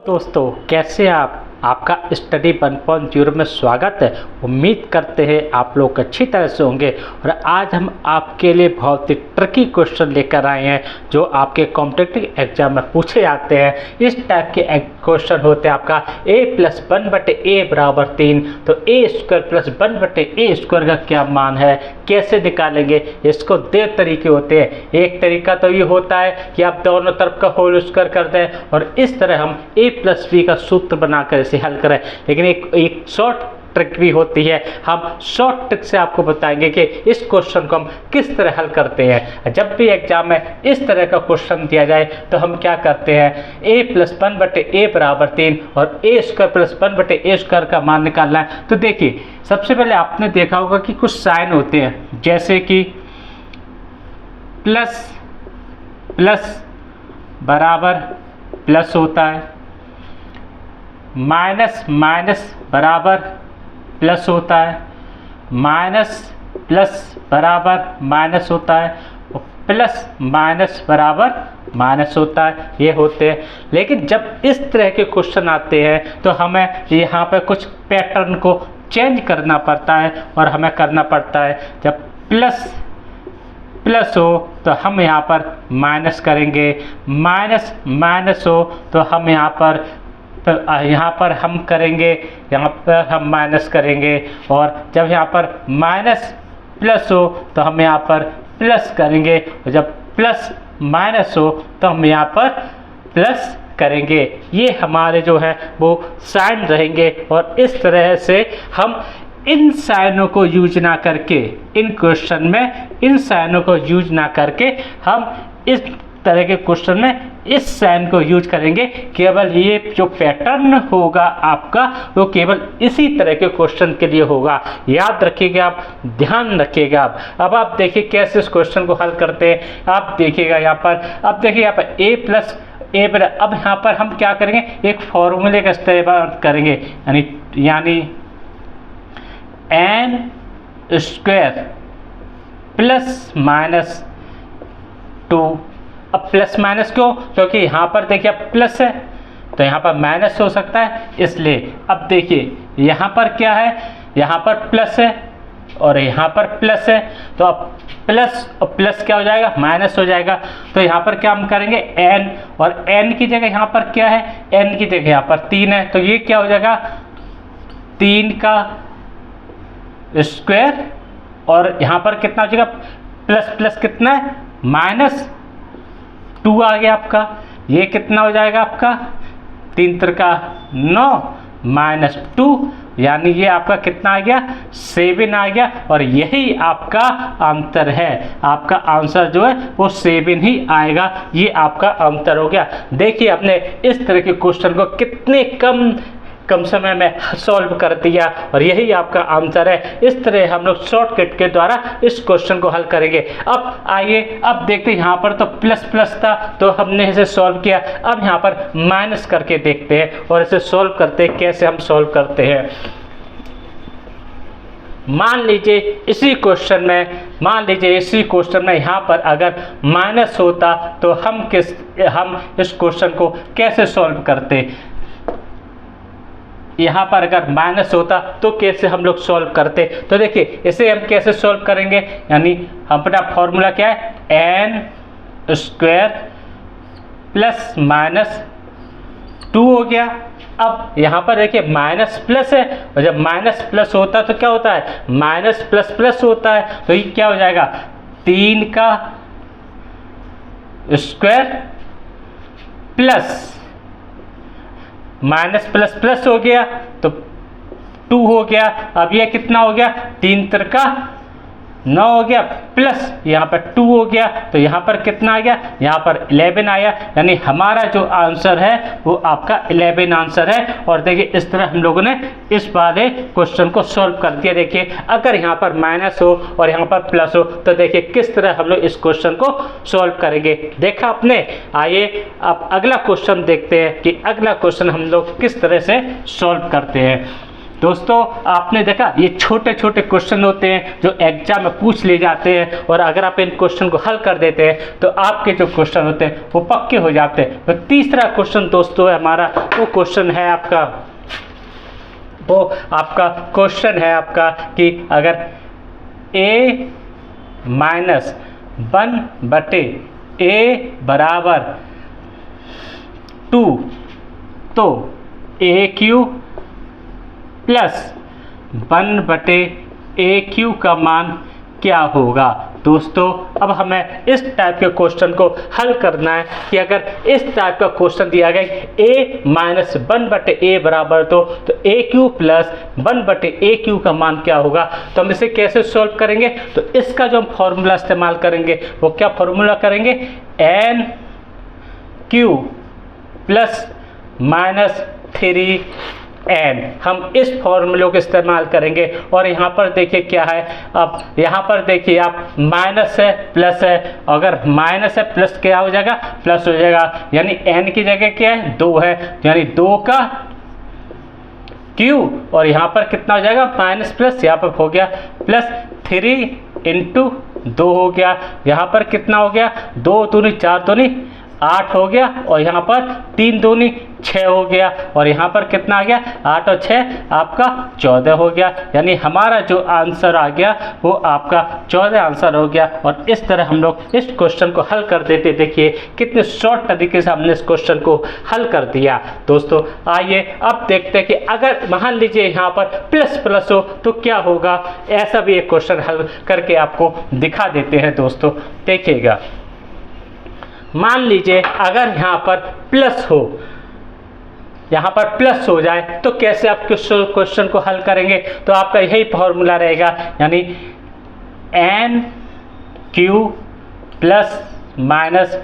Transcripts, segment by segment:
दोस्तों कैसे आप आपका स्टडी 1.0 में स्वागत है। उम्मीद करते हैं आप लोग अच्छी तरह से होंगे और आज हम आपके लिए बहुत ही ट्रिकी क्वेश्चन लेकर आए हैं जो आपके कॉम्पिटिटिव एग्जाम में पूछे जाते हैं। इस टाइप के क्वेश्चन होते हैं आपका a+1/a = 3, तो a² + 1/a² का क्या मान है, कैसे निकालेंगे। इसको 2 तरीके होते हैं। एक तरीका तो ये होता है कि आप दोनों तरफ का होल स्क्वायर कर दें और इस तरह हम a+b का सूत्र बनाकर इसे हल करें। लेकिन एक शॉर्ट ट्रिक भी होती है। हम शॉर्ट ट्रिक से आपको बताएंगे कि इस क्वेश्चन को हम किस तरह हल करते हैं। जब भी एग्जाम में इस तरह का क्वेश्चन दिया जाए तो हम क्या करते हैं, a+1/a = 3 और a² + 1/a² का मान निकालना है। तो देखिए सबसे पहले आपने देखा होगा कि कुछ साइन होते हैं, जैसे कि प्लस बराबर प्लस होता है, माइनस बराबर प्लस होता है, प्लस बराबर माइनस होता है और प्लस बराबर माइनस होता है। ये होते हैं। लेकिन जब इस तरह के क्वेश्चन आते हैं तो हमें यहाँ पर कुछ पैटर्न को चेंज करना पड़ता है और हमें करना पड़ता है जब प्लस हो तो हम यहाँ पर माइनस करेंगे, माइनस हो तो हम यहाँ पर हम करेंगे, यहाँ पर हम माइनस करेंगे और जब यहाँ पर माइनस प्लस हो तो हम यहाँ पर प्लस करेंगे और जब प्लस माइनस हो तो हम यहाँ पर प्लस करेंगे। ये हमारे जो है वो साइन रहेंगे और इस तरह से हम इन साइनों को यूज ना करके, इन क्वेश्चन में इन साइनों को यूज ना करके हम इस तरह के क्वेश्चन में इस साइन को यूज करेंगे। केवल ये जो पैटर्न होगा आपका वो केवल इसी तरह के क्वेश्चन के लिए होगा। याद रखिएगा आप, ध्यान रखिएगा आप। अब आप देखिए कैसे इस क्वेश्चन को हल करते हैं। आप देखिएगा यहाँ पर, अब देखिए यहाँ पर a+a पर, अब यहाँ पर हम क्या करेंगे, एक फॉर्मूले का इस्तेमाल करेंगे, यानी n² + -2। अब प्लस माइनस क्यों, क्योंकि यहाँ पर देखिए अब प्लस है तो यहाँ पर माइनस हो सकता है, इसलिए। अब देखिए यहाँ पर क्या है, यहाँ पर प्लस है और यहाँ पर प्लस है, तो अब प्लस और प्लस क्या हो जाएगा, माइनस हो जाएगा। तो यहाँ पर क्या हम करेंगे, n, और n की जगह यहाँ पर क्या है, n की जगह यहाँ पर 3 है, तो ये क्या हो जाएगा, 3 का स्क्वायर और यहाँ पर कितना हो जाएगा, प्लस कितना है, -2 आ गया आपका। ये कितना हो जाएगा आपका, 3 × 9 -2, यानी ये आपका कितना आ गया, 7 आ गया। और यही आपका आंसर है। आपका आंसर जो है वो 7 ही आएगा। ये आपका आंसर हो गया। देखिए आपने इस तरह के क्वेश्चन को कितने कम समय में सॉल्व कर दिया और यही आपका आंसर है। इस तरह हम लोग शॉर्टकट के द्वारा इस क्वेश्चन को हल करेंगे। अब आइए, अब देखते हैं, यहाँ पर तो प्लस था तो हमने इसे सॉल्व किया। अब यहाँ पर माइनस करके देखते हैं और इसे सॉल्व करते हैं। कैसे हम सॉल्व करते हैं, मान लीजिए इसी क्वेश्चन में यहाँ पर अगर माइनस होता तो हम इस क्वेश्चन को कैसे सॉल्व करते। यहाँ पर अगर माइनस होता तो कैसे हम लोग सॉल्व करते। तो देखिए इसे हम कैसे सॉल्व करेंगे, यानी अपना फॉर्मूला क्या है, n² + -2 हो गया। अब यहाँ पर देखिए माइनस प्लस है और जब माइनस प्लस होता है तो क्या होता है, माइनस प्लस होता है, तो ये क्या हो जाएगा, 3 का स्क्वायर प्लस प्लस हो गया तो 2 हो गया। अब ये कितना हो गया, 3 × 9 हो गया, प्लस यहाँ पर 2 हो गया, तो यहाँ पर कितना आ गया, यहाँ पर 11 आया। यानी हमारा जो आंसर है वो आपका 11 आंसर है। और देखिए इस तरह हम लोगों ने इस वाले क्वेश्चन को सॉल्व कर दिया। देखिए अगर यहाँ पर माइनस हो और यहाँ पर प्लस हो तो देखिए किस तरह हम लोग इस क्वेश्चन को सॉल्व करेंगे। देखा आपने। आइए अब अगला क्वेश्चन देखते हैं कि अगला क्वेश्चन हम लोग किस तरह से सॉल्व करते हैं। दोस्तों आपने देखा ये छोटे छोटे क्वेश्चन होते हैं जो एग्जाम में पूछ ले जाते हैं, और अगर आप इन क्वेश्चन को हल कर देते हैं तो आपके जो क्वेश्चन होते हैं वो पक्के हो जाते हैं। तो तीसरा क्वेश्चन दोस्तों है हमारा, वो क्वेश्चन है आपका, वो आपका क्वेश्चन है आपका कि अगर a माइनस 1/a बराबर 2 तो AQ प्लस 1/AQ का मान क्या होगा। दोस्तों अब हमें इस टाइप के क्वेश्चन को हल करना है कि अगर इस टाइप का क्वेश्चन दिया गया a माइनस 1/a बराबर तो AQ प्लस 1/AQ का मान क्या होगा, तो हम इसे कैसे सॉल्व करेंगे। तो इसका जो हम फॉर्मूला इस्तेमाल करेंगे वो क्या फॉर्मूला करेंगे, NQ प्लस माइनस 3n, हम इस फॉर्मूले को इस्तेमाल करेंगे। और यहाँ पर देखिए क्या है, अब यहाँ पर देखिए आप माइनस है प्लस है, अगर माइनस है प्लस क्या हो जाएगा, प्लस हो जाएगा, यानी n की जगह क्या है 2 है, यानी 2 का q, और यहाँ पर कितना हो जाएगा माइनस प्लस, यहाँ पर हो गया प्लस 3 इंटू 2 हो गया, यहाँ पर कितना हो गया 2 दूनी 4 दूनी 8 हो गया, और यहाँ पर 3 दूनी 6 हो गया, और यहाँ पर कितना आ गया 8 और 6 आपका 14 हो गया, यानी हमारा जो आंसर आ गया वो आपका 14 आंसर हो गया। और इस तरह हम लोग इस क्वेश्चन को हल कर देते। देखिए कितने शॉर्ट तरीके से हमने इस क्वेश्चन को हल कर दिया। दोस्तों आइए अब देखते हैं कि अगर मान लीजिए यहाँ पर प्लस प्लस हो तो क्या होगा, ऐसा भी एक क्वेश्चन हल करके आपको दिखा देते हैं। दोस्तों देखिएगा, मान लीजिए अगर यहाँ पर प्लस हो, यहाँ पर प्लस हो जाए तो कैसे आप क्वेश्चन को हल करेंगे। तो आपका यही फॉर्मूला रहेगा, यानी NQ प्लस माइनस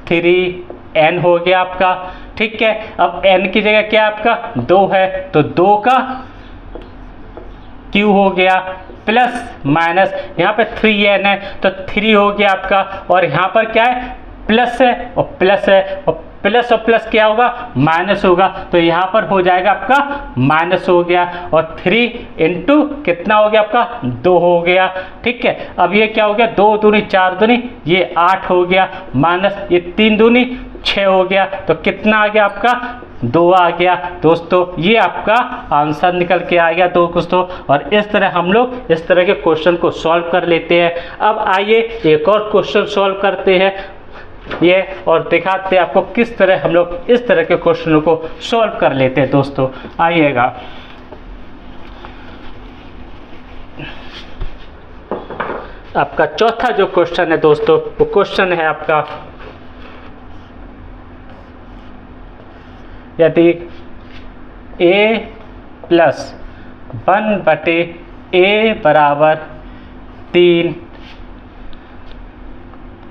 3n हो गया आपका। ठीक है, अब n की जगह क्या आपका 2 है, तो 2 का q हो गया प्लस माइनस यहाँ पे 3n है तो 3 हो गया आपका, और यहाँ पर क्या है प्लस है और प्लस है, और प्लस क्या होगा माइनस होगा, तो यहाँ पर हो जाएगा आपका माइनस हो गया, और 3 इंटू कितना हो गया आपका 2 हो गया। ठीक है, अब ये क्या हो गया 2 दूनी 4 दूनी ये 8 हो गया, माइनस ये 3 दूनी 6 हो गया, तो कितना आ गया आपका 2 आ गया। दोस्तों ये आपका आंसर निकल के आ गया दोस्तों, और इस तरह हम लोग इस तरह के क्वेश्चन को सॉल्व कर लेते हैं। अब आइए एक और क्वेश्चन सॉल्व करते हैं ये, और दिखाते हैं आपको किस तरह हम लोग इस तरह के क्वेश्चनों को सॉल्व कर लेते हैं। दोस्तों आइएगा, आपका चौथा जो क्वेश्चन है दोस्तों वो क्वेश्चन है आपका, यदि a प्लस 1/a बराबर 3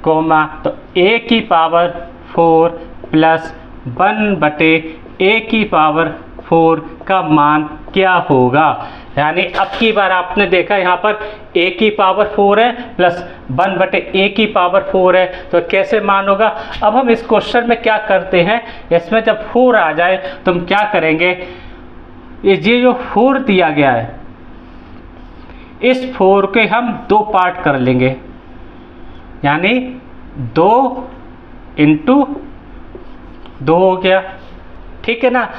कोमा तो a की पावर 4 प्लस 1/a की पावर 4 का मान क्या होगा। यानी अब की बार आपने देखा यहाँ पर a की पावर 4 है प्लस 1/a की पावर 4 है, तो कैसे मान होगा। अब हम इस क्वेश्चन में क्या करते हैं, इसमें जब 4 आ जाए तो हम क्या करेंगे, ये जो 4 दिया गया है इस 4 के हम 2 पार्ट कर लेंगे, यानी 2 इंटू 2 हो गया। ठीक है ना,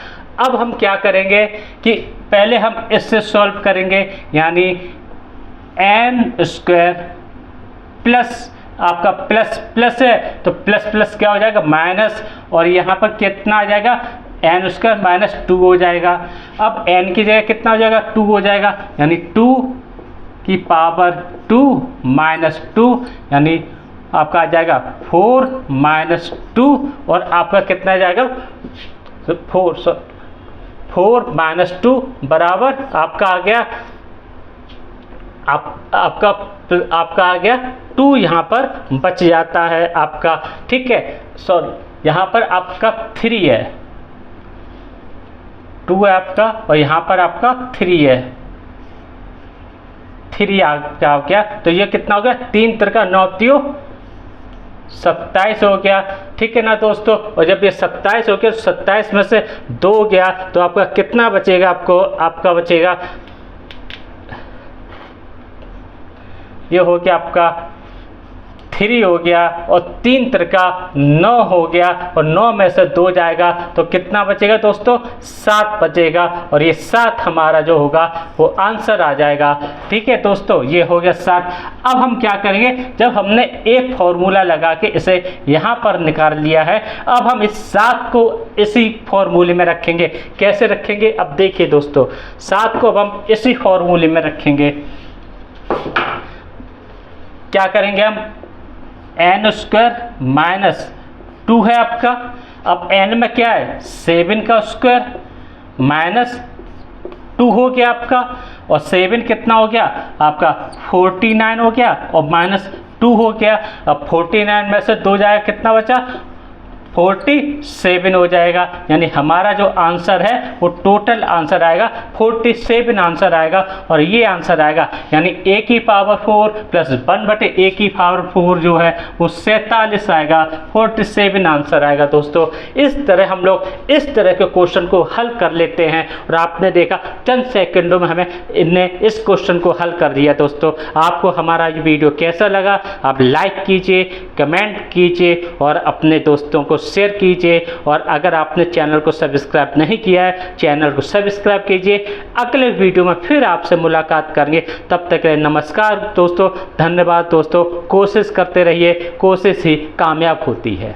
अब हम क्या करेंगे कि पहले हम इससे सॉल्व करेंगे, यानी n² प्लस आपका प्लस प्लस है तो प्लस प्लस क्या हो जाएगा माइनस, और यहाँ पर कितना आ जाएगा n² माइनस 2 हो जाएगा। अब n की जगह कितना हो जाएगा 2 हो जाएगा, यानी 2 की पावर 2 माइनस 2, यानी आपका आ जाएगा 4 माइनस 2, और आपका कितना आ जाएगा 4 माइनस 2 बराबर आपका आ गया आपका आ गया 2, यहाँ पर बच जाता है आपका। ठीक है, सॉरी यहाँ पर आपका 3 है, 2 है आपका, और यहाँ पर आपका 3 है, 3 आ गया। तो ये कितना हो गया 3 3 का 9 3 27 हो गया, ठीक है ना दोस्तों। और जब ये 27 हो गया तो 27 में से 2 गया तो आपका कितना बचेगा, आपका बचेगा, ये हो गया आपका 3 हो गया, और 3 त्रिका 9 हो गया, और 9 में से 2 जाएगा तो कितना बचेगा दोस्तों, 7 बचेगा। और ये 7 हमारा जो होगा वो आंसर आ जाएगा, ठीक है दोस्तों। ये हो गया 7। अब हम क्या करेंगे, जब हमने एक फॉर्मूला लगा के इसे यहाँ पर निकाल लिया है, अब हम इस 7 को इसी फॉर्मूले में रखेंगे। कैसे रखेंगे, अब देखिए दोस्तों, 7 को अब हम इसी फॉर्मूले में रखेंगे। क्या करेंगे हम, n² माइनस 2 है आपका, अब n में क्या है 7 का स्क्वायर माइनस 2 हो गया आपका, और 7 कितना हो गया आपका 49 हो गया, और माइनस 2 हो गया। अब 49 में से 2 जाएगा, कितना बचा 47 हो जाएगा। यानी हमारा जो आंसर है वो टोटल आंसर आएगा 47 आंसर आएगा, और ये आंसर आएगा यानी a की पावर 4 प्लस 1/a की पावर 4 जो है वो 47 आएगा, 47 आंसर आएगा दोस्तों। इस तरह हम लोग इस तरह के क्वेश्चन को हल कर लेते हैं, और आपने देखा चंद सेकंडों में हमें इनने इस क्वेश्चन को हल कर दिया। दोस्तों आपको हमारा ये वीडियो कैसा लगा, आप लाइक कीजिए, कमेंट कीजिए और अपने दोस्तों को शेयर कीजिए। और अगर आपने चैनल को सब्सक्राइब नहीं किया है, चैनल को सब्सक्राइब कीजिए। अगले वीडियो में फिर आपसे मुलाकात करेंगे, तब तक के लिए नमस्कार दोस्तों, धन्यवाद दोस्तों। कोशिश करते रहिए, कोशिश ही कामयाब होती है।